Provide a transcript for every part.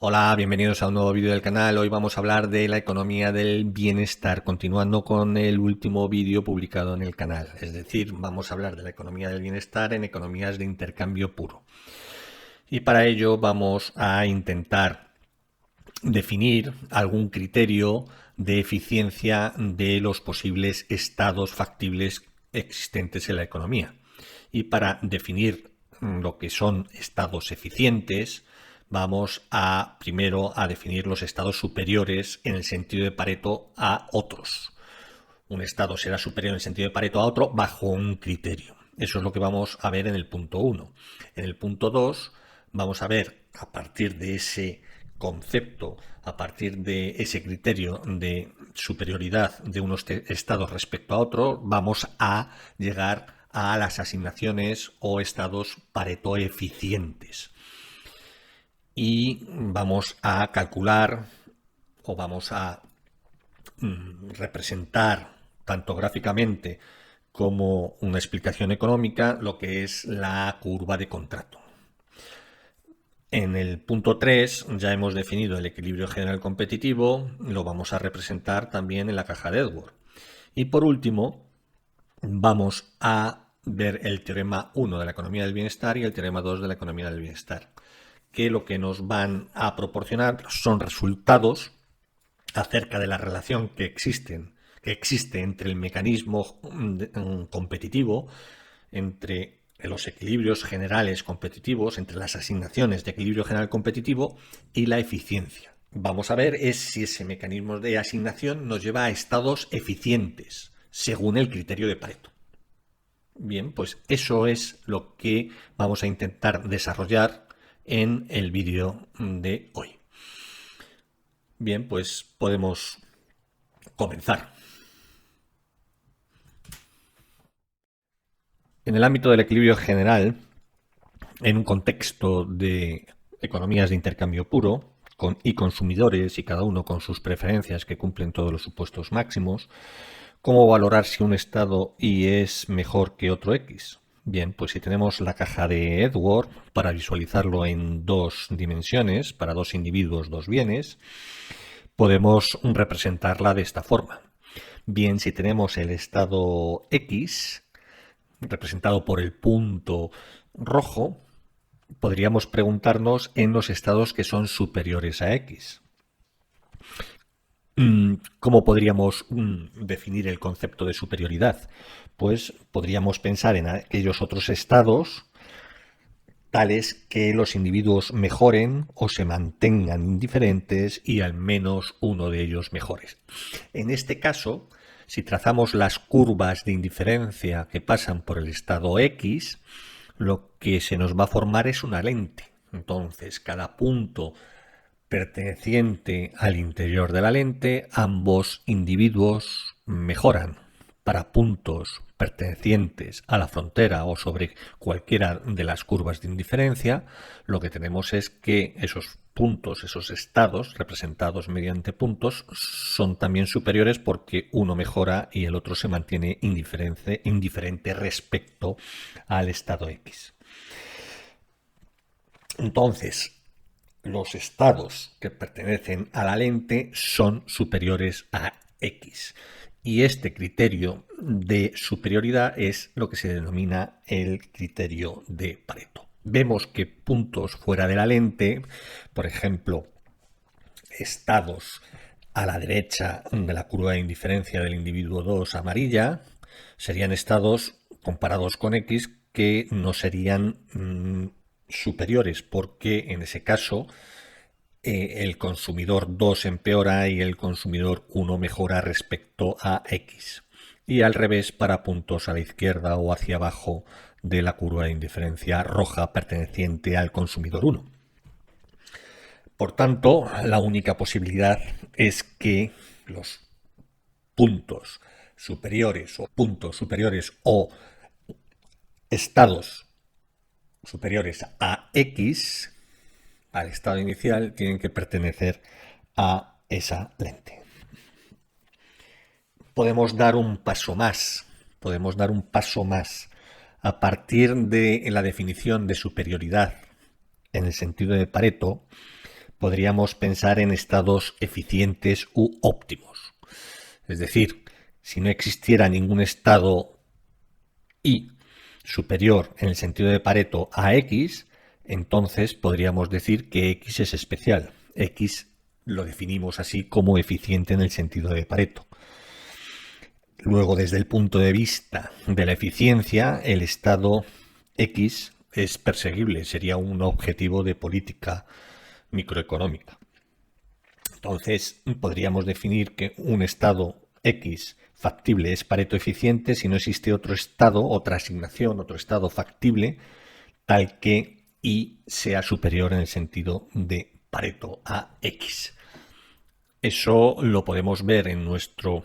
Hola, bienvenidos a un nuevo vídeo del canal. Hoy vamos a hablar de la economía del bienestar, continuando con el último vídeo publicado en el canal. Es decir, vamos a hablar de la economía del bienestar en economías de intercambio puro. Y para ello vamos a intentar definir algún criterio de eficiencia de los posibles estados factibles existentes en la economía. Y para definir lo que son estados eficientes, vamos a primero a definir los estados superiores en el sentido de Pareto a otros. Un estado será superior en el sentido de Pareto a otro bajo un criterio. Eso es lo que vamos a ver en el punto 1. En el punto 2 vamos a ver, a partir de ese concepto, a partir de ese criterio de superioridad de unos estados respecto a otros, vamos a llegar a las asignaciones o estados Pareto eficientes. Y vamos a calcular o vamos a representar tanto gráficamente como una explicación económica lo que es la curva de contrato. En el punto 3 ya hemos definido el equilibrio general competitivo, lo vamos a representar también en la caja de Edward. Y por último, vamos a ver el teorema 1 de la economía del bienestar y el teorema 2 de la economía del bienestar, que lo que nos van a proporcionar son resultados acerca de la relación que existe entre el mecanismo competitivo, entre los equilibrios generales competitivos, entre las asignaciones de equilibrio general competitivo y la eficiencia. Vamos a ver si ese mecanismo de asignación nos lleva a estados eficientes, según el criterio de Pareto. Bien, pues eso es lo que vamos a intentar desarrollar en el vídeo de hoy. Bien, pues podemos comenzar. En el ámbito del equilibrio general, en un contexto de economías de intercambio puro y consumidores y cada uno con sus preferencias que cumplen todos los supuestos máximos, ¿cómo valorar si un estado Y es mejor que otro X? Bien, pues si tenemos la caja de Edward para visualizarlo en dos dimensiones, para dos individuos, dos bienes, podemos representarla de esta forma. Bien, si tenemos el estado X, representado por el punto rojo, podríamos preguntarnos en los estados que son superiores a X. ¿Cómo podríamos definir el concepto de superioridad? Pues podríamos pensar en aquellos otros estados tales que los individuos mejoren o se mantengan indiferentes y al menos uno de ellos mejores. En este caso, si trazamos las curvas de indiferencia que pasan por el estado X, lo que se nos va a formar es una lente. Entonces, cada punto perteneciente al interior de la lente, ambos individuos mejoran. Para puntos pertenecientes a la frontera o sobre cualquiera de las curvas de indiferencia, lo que tenemos es que esos puntos, esos estados representados mediante puntos, son también superiores porque uno mejora y el otro se mantiene indiferente respecto al estado X. Entonces, los estados que pertenecen a la lente son superiores a X. Y este criterio de superioridad es lo que se denomina el criterio de Pareto. Vemos que puntos fuera de la lente, por ejemplo, estados a la derecha de la curva de indiferencia del individuo 2 amarilla, serían estados comparados con X que no serían superiores, porque en ese caso el consumidor 2 empeora y el consumidor 1 mejora respecto a X. Y al revés para puntos a la izquierda o hacia abajo de la curva de indiferencia roja perteneciente al consumidor 1. Por tanto, la única posibilidad es que los puntos superiores o estados superiores a X, al estado inicial, tienen que pertenecer a esa lente. Podemos dar un paso más, a partir de la definición de superioridad en el sentido de Pareto. podríamos pensar en estados eficientes u óptimos. Es decir, si no existiera ningún estado Y superior en el sentido de Pareto a X, entonces podríamos decir que X es especial. X lo definimos así como eficiente en el sentido de Pareto. Luego, desde el punto de vista de la eficiencia, el estado X es perseguible, sería un objetivo de política microeconómica. Entonces, podríamos definir que un estado X factible es Pareto eficiente si no existe otro estado, otra asignación, otro estado factible, tal que Y sea superior en el sentido de Pareto a X. Eso lo podemos ver en nuestro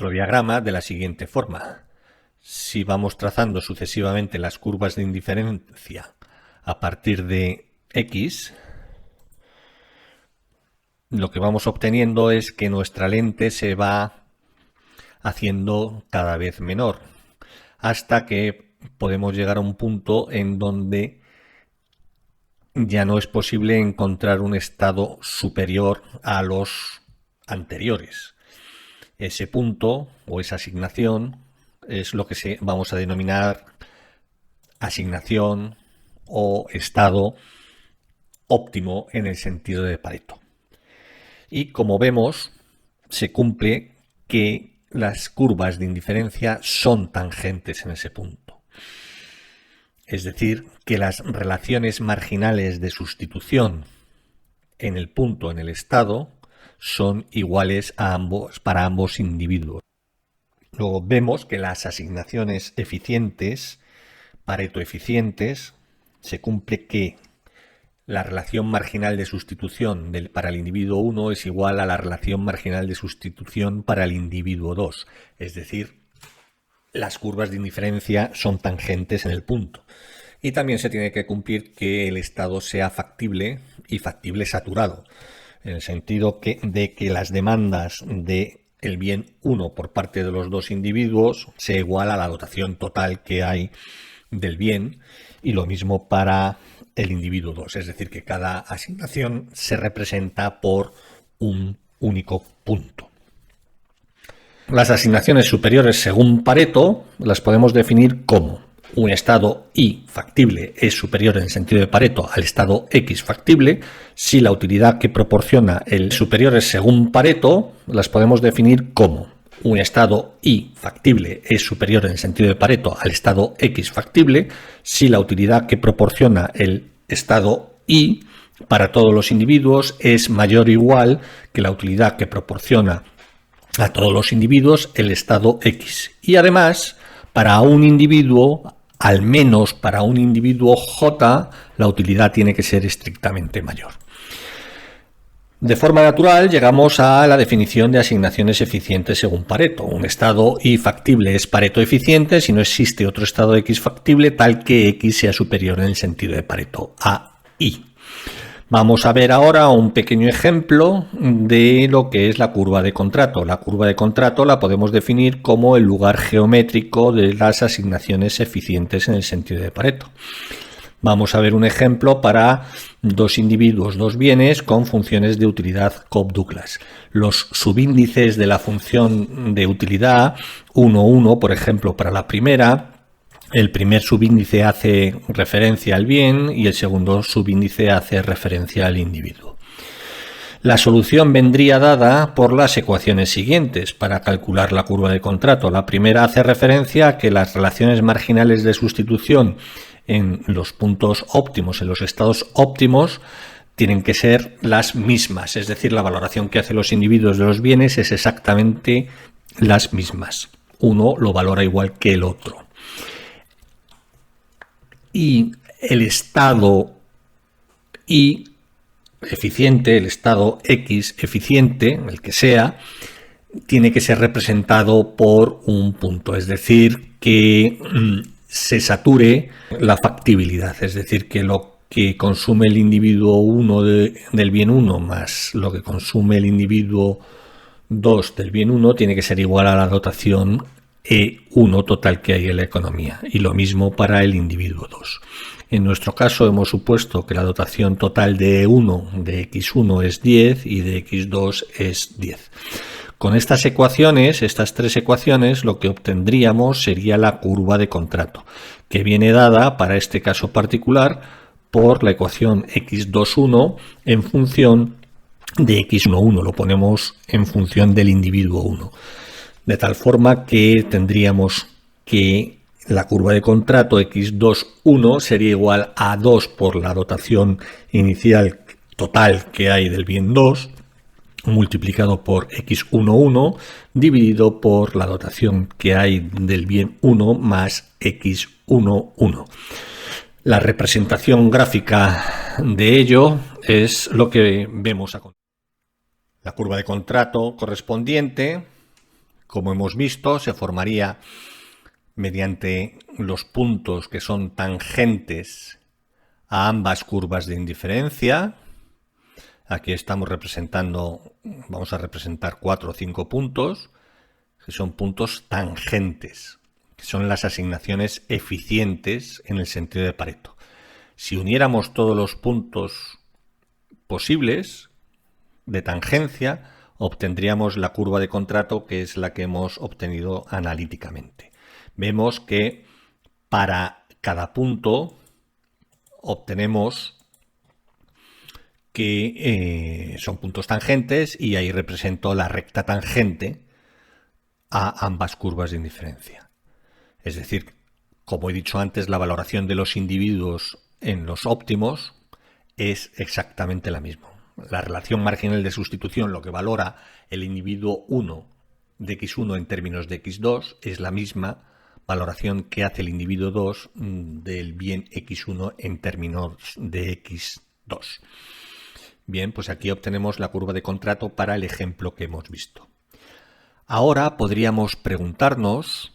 diagrama de la siguiente forma. Si vamos trazando sucesivamente las curvas de indiferencia a partir de X, lo que vamos obteniendo es que nuestra lente se va haciendo cada vez menor, hasta que podemos llegar a un punto en donde ya no es posible encontrar un estado superior a los anteriores. Ese punto o esa asignación es lo que vamos a denominar asignación o estado óptimo en el sentido de Pareto. Y como vemos, se cumple que las curvas de indiferencia son tangentes en ese punto. Es decir, que las relaciones marginales de sustitución en el punto, en el estado, son iguales para ambos individuos. Luego vemos que las asignaciones eficientes, Pareto eficientes, se cumple que la relación marginal de sustitución para el individuo 1 es igual a la relación marginal de sustitución para el individuo 2. Es decir, las curvas de indiferencia son tangentes en el punto. Y también se tiene que cumplir que el estado sea factible y factible saturado, en el sentido de que las demandas del bien 1 por parte de los dos individuos sea igual a la dotación total que hay del bien, y lo mismo para el individuo 2, es decir, que cada asignación se representa por un único punto. Las asignaciones superiores según Pareto las podemos definir como un estado Y factible es superior en el sentido de Pareto al estado X factible si la utilidad que proporciona el superiores según Pareto las podemos definir como un estado Y factible es superior en el sentido de Pareto al estado X factible si la utilidad que proporciona el estado Y para todos los individuos es mayor o igual que la utilidad que proporciona a todos los individuos el estado X. Y además, para un individuo, al menos para un individuo J, la utilidad tiene que ser estrictamente mayor. De forma natural llegamos a la definición de asignaciones eficientes según Pareto. Un estado Y factible es Pareto eficiente si no existe otro estado X factible tal que X sea superior en el sentido de Pareto a Y. Vamos a ver ahora un pequeño ejemplo de lo que es la curva de contrato. La curva de contrato la podemos definir como el lugar geométrico de las asignaciones eficientes en el sentido de Pareto. Vamos a ver un ejemplo para dos individuos, dos bienes con funciones de utilidad Cobb-Douglas. Los subíndices de la función de utilidad 1, 1, por ejemplo, para la primera, el primer subíndice hace referencia al bien y el segundo subíndice hace referencia al individuo. La solución vendría dada por las ecuaciones siguientes para calcular la curva de contrato. La primera hace referencia a que las relaciones marginales de sustitución en los puntos óptimos, en los estados óptimos, tienen que ser las mismas, es decir, la valoración que hacen los individuos de los bienes es exactamente las mismas. Uno lo valora igual que el otro. Y el estado Y eficiente, el estado X eficiente, el que sea, tiene que ser representado por un punto, es decir, que se sature la factibilidad, es decir, que lo que consume el individuo 1 del bien 1 más lo que consume el individuo 2 del bien 1 tiene que ser igual a la dotación E1 total que hay en la economía, y lo mismo para el individuo 2. En nuestro caso hemos supuesto que la dotación total de E1 de x1 es 10 y de x2 es 10. Con estas ecuaciones, estas tres ecuaciones, lo que obtendríamos sería la curva de contrato, que viene dada para este caso particular por la ecuación x21 en función de x11. Lo ponemos en función del individuo 1. De tal forma que tendríamos que la curva de contrato x21 sería igual a 2 por la dotación inicial total que hay del bien 2, multiplicado por x11 dividido por la dotación que hay del bien 1 más x11. La representación gráfica de ello es lo que vemos a continuación. La curva de contrato correspondiente, como hemos visto, se formaría mediante los puntos que son tangentes a ambas curvas de indiferencia. Aquí estamos representando, vamos a representar 4 o 5 puntos, que son puntos tangentes, que son las asignaciones eficientes en el sentido de Pareto. Si uniéramos todos los puntos posibles de tangencia, obtendríamos la curva de contrato, que es la que hemos obtenido analíticamente. Vemos que para cada punto obtenemos que son puntos tangentes y ahí represento la recta tangente a ambas curvas de indiferencia. Es decir, como he dicho antes, la valoración de los individuos en los óptimos es exactamente la misma. La relación marginal de sustitución, lo que valora el individuo 1 de x1 en términos de x2, es la misma valoración que hace el individuo 2 del bien x1 en términos de x2. Bien, pues aquí obtenemos la curva de contrato para el ejemplo que hemos visto. Ahora podríamos preguntarnos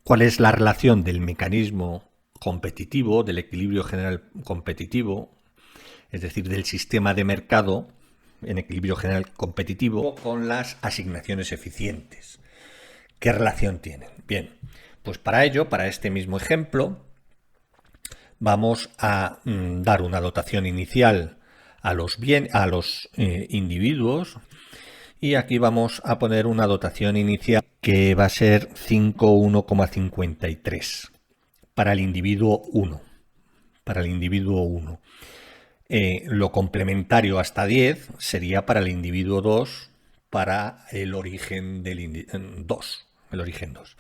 cuál es la relación del mecanismo competitivo, del equilibrio general competitivo, es decir, del sistema de mercado en equilibrio general competitivo, con las asignaciones eficientes. ¿Qué relación tienen? Bien, pues para ello, para este mismo ejemplo, vamos a dar una dotación inicial a los individuos y aquí vamos a poner una dotación inicial que va a ser 5,1,53 para el individuo 1. Para el individuo 1. Lo complementario hasta 10 sería para el individuo 2 para el origen del 2. El origen 2.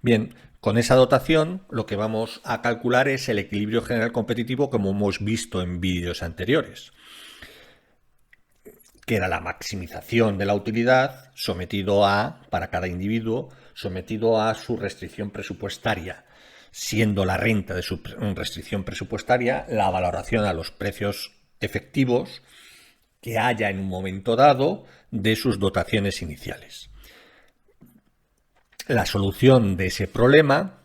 Bien, con esa dotación lo que vamos a calcular es el equilibrio general competitivo como hemos visto en vídeos anteriores, que era la maximización de la utilidad sometido a, para cada individuo, sometido a su restricción presupuestaria, siendo la renta de su restricción presupuestaria la valoración a los precios efectivos que haya en un momento dado de sus dotaciones iniciales. La solución de ese problema,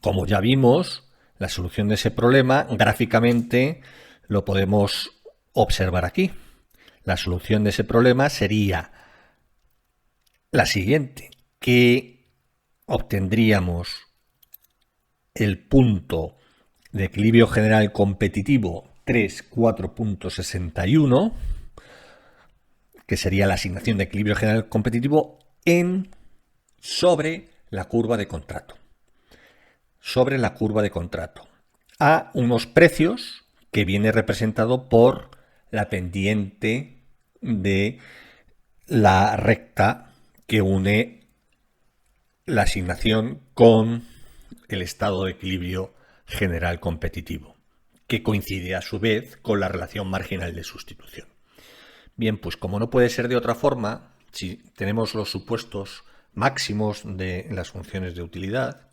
como ya vimos, la solución de ese problema gráficamente lo podemos observar aquí. La solución de ese problema sería la siguiente, que obtendríamos el punto de equilibrio general competitivo 3,4.61, que sería la asignación de equilibrio general competitivo sobre la curva de contrato. Sobre la curva de contrato. A unos precios que viene representado por la pendiente de la recta que une la asignación con el estado de equilibrio general competitivo, que coincide a su vez con la relación marginal de sustitución. Bien, pues como no puede ser de otra forma, si tenemos los supuestos máximos de las funciones de utilidad,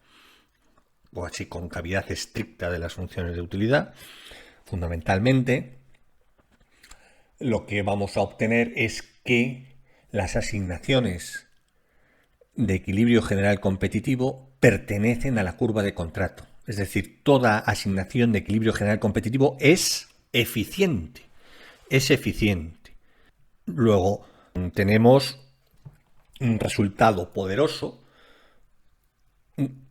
o así con cavidad estricta de las funciones de utilidad, fundamentalmente lo que vamos a obtener es que las asignaciones de equilibrio general competitivo pertenecen a la curva de contrato. Es decir, toda asignación de equilibrio general competitivo es eficiente. Es eficiente. Luego tenemos un resultado poderoso,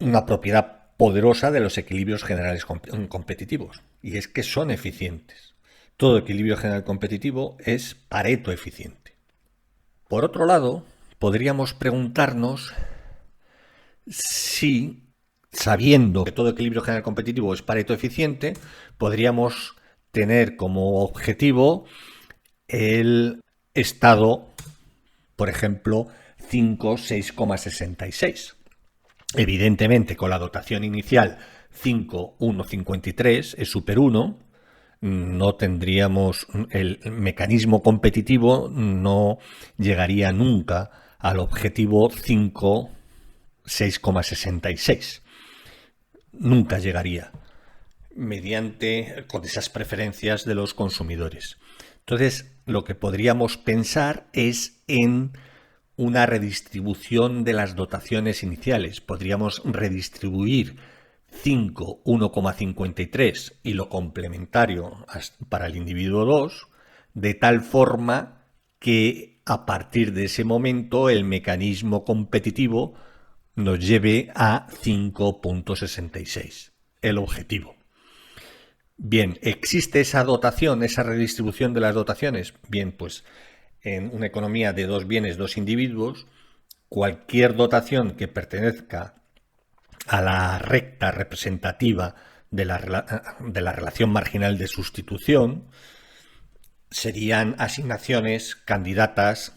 una propiedad poderosa de los equilibrios generales competitivos, y es que son eficientes. Todo equilibrio general competitivo es Pareto eficiente. Por otro lado, podríamos preguntarnos si, sabiendo que todo equilibrio general competitivo es Pareto eficiente, podríamos tener como objetivo el estado, por ejemplo, 5, 6,66. Evidentemente, con la dotación inicial 5, 1, 53 es super 1, no tendríamos, el mecanismo competitivo no llegaría nunca al objetivo 5, 6,66. Nunca llegaría con esas preferencias de los consumidores. Entonces, lo que podríamos pensar es en una redistribución de las dotaciones iniciales. Podríamos redistribuir 5, 1,53 y lo complementario para el individuo 2, de tal forma que a partir de ese momento el mecanismo competitivo nos lleve a 5,66, el objetivo. Bien, ¿existe esa dotación, esa redistribución de las dotaciones? Bien, pues en una economía de dos bienes, dos individuos, cualquier dotación que pertenezca a la recta representativa de la relación marginal de sustitución serían asignaciones candidatas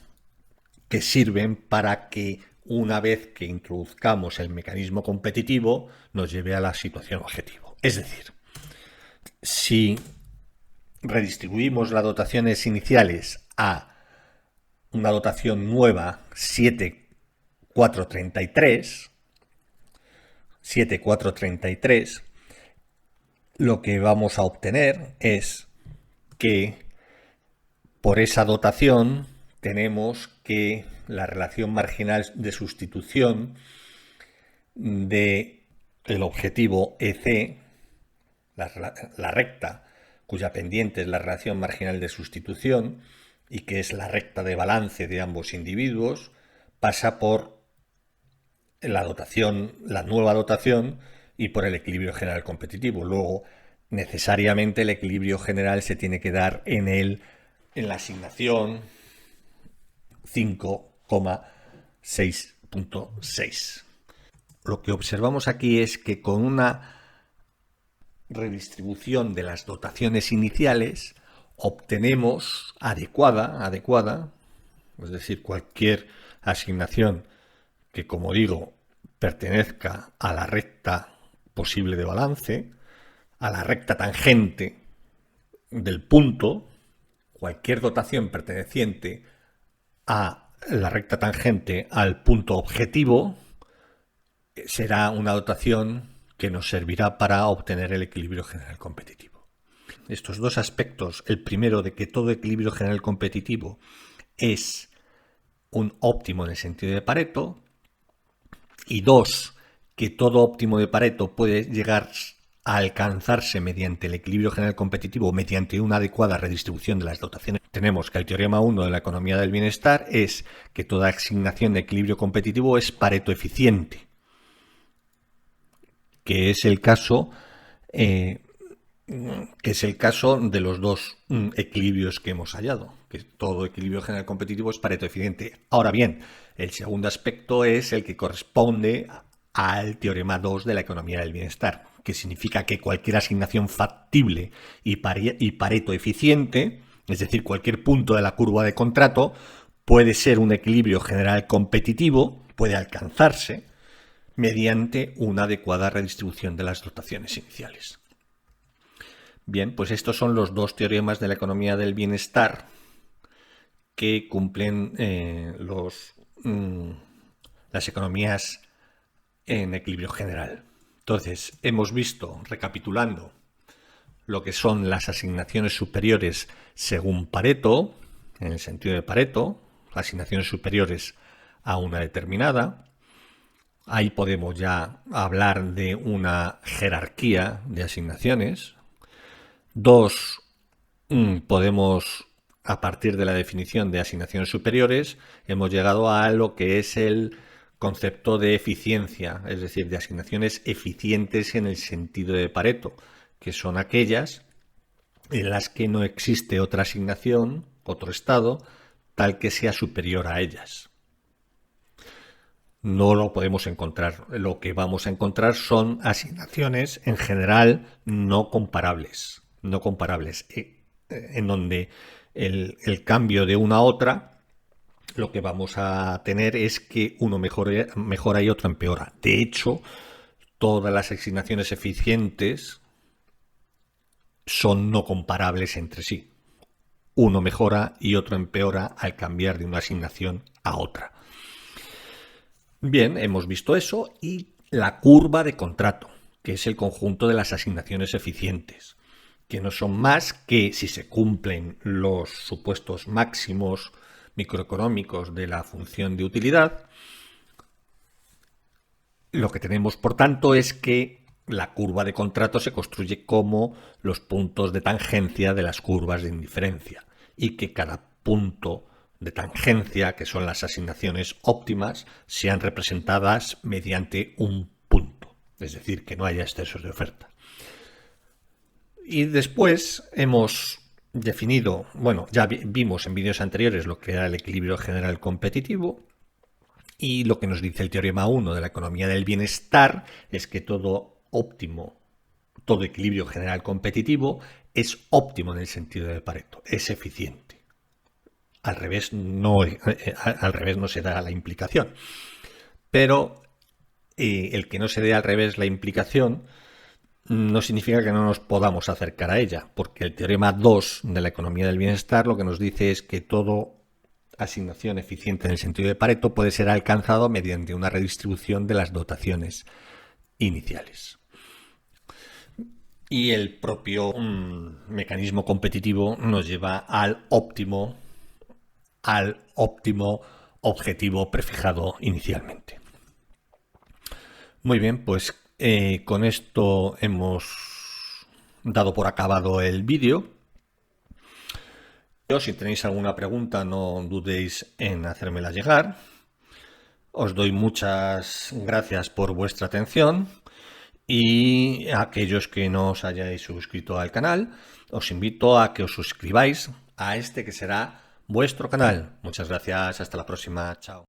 que sirven para que una vez que introduzcamos el mecanismo competitivo nos lleve a la situación objetivo. Es decir, si redistribuimos las dotaciones iniciales a una dotación nueva 7,433, lo que vamos a obtener es que por esa dotación tenemos que la relación marginal de sustitución del objetivo EC, la recta cuya pendiente es la relación marginal de sustitución y que es la recta de balance de ambos individuos, pasa por la nueva dotación y por el equilibrio general competitivo. Luego, necesariamente el equilibrio general se tiene que dar en la asignación 5,6.6. Lo que observamos aquí es que con una redistribución de las dotaciones iniciales obtenemos adecuada, es decir, cualquier asignación que, como digo, pertenezca a la recta posible de balance, a la recta tangente del punto, cualquier dotación perteneciente a la recta tangente al punto objetivo será una dotación que nos servirá para obtener el equilibrio general competitivo. Estos dos aspectos, el primero de que todo equilibrio general competitivo es un óptimo en el sentido de Pareto, y dos, que todo óptimo de Pareto puede llegar a alcanzarse mediante el equilibrio general competitivo, mediante una adecuada redistribución de las dotaciones. Tenemos que el teorema 1 de la economía del bienestar es que toda asignación de equilibrio competitivo es Pareto eficiente, que es el caso de los dos equilibrios que hemos hallado, que todo equilibrio general competitivo es Pareto eficiente. Ahora bien, el segundo aspecto es el que corresponde al teorema 2 de la economía del bienestar, que significa que cualquier asignación factible y Pareto eficiente, es decir, cualquier punto de la curva de contrato, puede ser un equilibrio general competitivo, puede alcanzarse mediante una adecuada redistribución de las dotaciones iniciales. Bien, pues estos son los dos teoremas de la economía del bienestar que cumplen las economías en equilibrio general. Entonces, hemos visto, recapitulando, lo que son las asignaciones superiores según Pareto, en el sentido de Pareto, asignaciones superiores a una determinada. Ahí podemos ya hablar de una jerarquía de asignaciones. Dos, podemos, a partir de la definición de asignaciones superiores, hemos llegado a lo que es el concepto de eficiencia, es decir, de asignaciones eficientes en el sentido de Pareto, que son aquellas en las que no existe otra asignación, otro estado, tal que sea superior a ellas. No lo podemos encontrar. Lo que vamos a encontrar son asignaciones en general no comparables, en donde el cambio de una a otra, lo que vamos a tener es que uno mejora y otro empeora. De hecho, todas las asignaciones eficientes son no comparables entre sí. Uno mejora y otro empeora al cambiar de una asignación a otra. Bien, hemos visto eso y la curva de contrato, que es el conjunto de las asignaciones eficientes, que no son más que si se cumplen los supuestos máximos microeconómicos de la función de utilidad. Lo que tenemos, por tanto, es que la curva de contrato se construye como los puntos de tangencia de las curvas de indiferencia y que cada punto de tangencia, que son las asignaciones óptimas, sean representadas mediante un punto, es decir, que no haya excesos de oferta. Y después hemos definido, bueno, ya vimos en vídeos anteriores lo que era el equilibrio general competitivo. Y lo que nos dice el teorema 1 de la economía del bienestar es que todo óptimo, todo equilibrio general competitivo es óptimo en el sentido de Pareto, es eficiente. Al revés no se da la implicación. Pero el que no se dé al revés la implicación no significa que no nos podamos acercar a ella, porque el teorema 2 de la economía del bienestar lo que nos dice es que todo asignación eficiente en el sentido de Pareto puede ser alcanzado mediante una redistribución de las dotaciones iniciales. Y el propio mecanismo competitivo nos lleva al óptimo objetivo prefijado inicialmente. Muy bien, pues con esto hemos dado por acabado el vídeo. Si tenéis alguna pregunta, no dudéis en hacérmela llegar. Os doy muchas gracias por vuestra atención y a aquellos que no os hayáis suscrito al canal, os invito a que os suscribáis a este que será vuestro canal. Muchas gracias, hasta la próxima, chao.